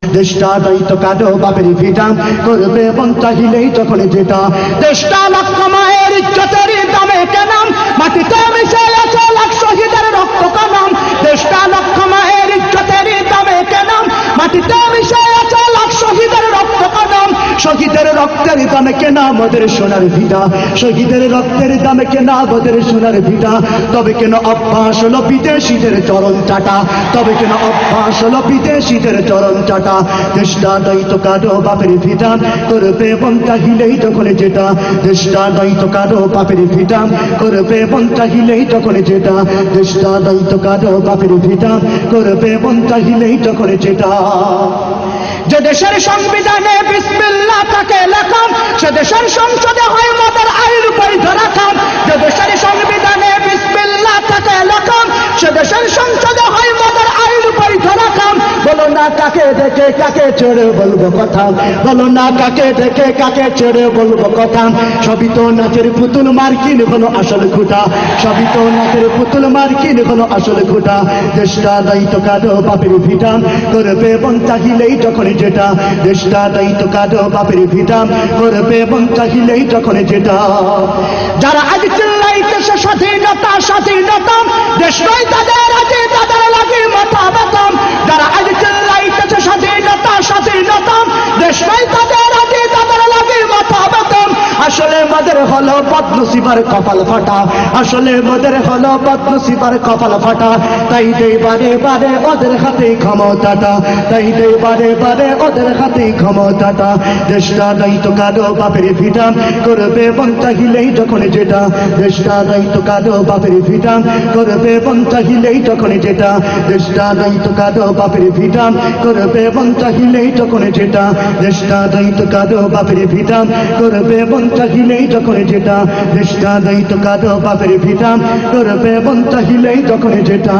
দেশটা দায়িত্ব কাঁদো বাপের ভিটা করবে মন চাহিলেই তখন যেটা দেশটা লক্ষ মায়ের ইজ্জতের দামে কেনাম মাটিতে মিশে আছে লাখ শহীদের রক্ত কানাম দেশটা লক্ষ মায়ের ইজ্জতের দামে কেনাম মাটিতে মিশে আছে লাখ শহীদের রক্ত কানাম শহীদের রক্তের দামে কেনা আমাদের সোনার ভিটা শহীদের রক্তের দামে কেনা আমাদের সোনার ভিটা তবে কেন অভ্যাস হলো বিদেশিদের চরণ চাটা তবে কেন অভ্যাস হলো বিদেশিদের চরণ চাটা দেশটা দায়িত্ব কাঁদো বাপের ভিটা করবে মন চাহিলেই তখন যেটা দেশটা দায়িত্ব কাঁদো বাপের ভিটা করবে মন চাহিলেই তখন যেটা দেশটা দায়িত্ব কাঁদো বাপের ভিটা করবে মন চাহিলেই তখন যেটা যে দেশের সংবিধানে বিসমিল্লাহ তাকে লেখাম সে দেশের সংসদে হয় মাতার আইন বৈধ রাখাম যে দেশের সংবিধানে বিসমিল্লাহ তাকে লেখাম সে দেশের সংসদে হয় মাতার আইন বৈধ রাখাম বলো না কাকে দেখে কাকে ছেড়ে বলবো কথা বলো না কাকে দেখে কাকে ছেড়ে বলবো কথা সবই তো নাচের পুতুল মার্কিন হলো আসল খুঁটা সবই তো নাচের পুতুল মার্কিন হলো আসল খুঁটা দেশটা দায়িত্ব কাঁদো বাপের ভিটা করবে মন চাহিলেই তখন যেটা দেশটা দায়িত্ব কাঁদো বাপের ভিটা করবে মন চাহিলেই তখন যেটা যারা আজ চিল্লাইতেছে স্বাধীনতা স্বাধীনতা দেশ নয় তাদের আছে তাদের লাগে মাথা ব্যথাম যারা আজ চিল্লাইতেছে স্বাধীনতা স্বাধীনতা দেশ নয় তাদের আছে তাদের লাগে মাথা ব্যথাম আসলে মদের হলো বদনসিবার কপাল ফাটা আসলে মদের হলো বদনসিবার কপাল ফাটা তাই দেই বারে বারে ওদের হাতে ক্ষমতাটা তাই দেই বারে বারে ওদের হাতে ক্ষমতাটা দেশটা দায়িত্ব কাঁদো বাপের ভিটা করবে মন চাহিলেই তখন যেটা দেশটা দায়িত্ব কাঁদো বাপের ভিটা করবে মন চাহিলেই তখন যেটা দেশটা দায়িত্ব কাঁদো বাপের ভিটা করবে মন চাহিলেই তখন যেটা দেশটা দায়িত্ব কাঁদো বাপের ভিটা করবে মন চাহিলেই তখন যেটা দেশটা দায়িত্ব কাঁদো বাপের ভিটা করবে মন চাহিলেই তখন যেটা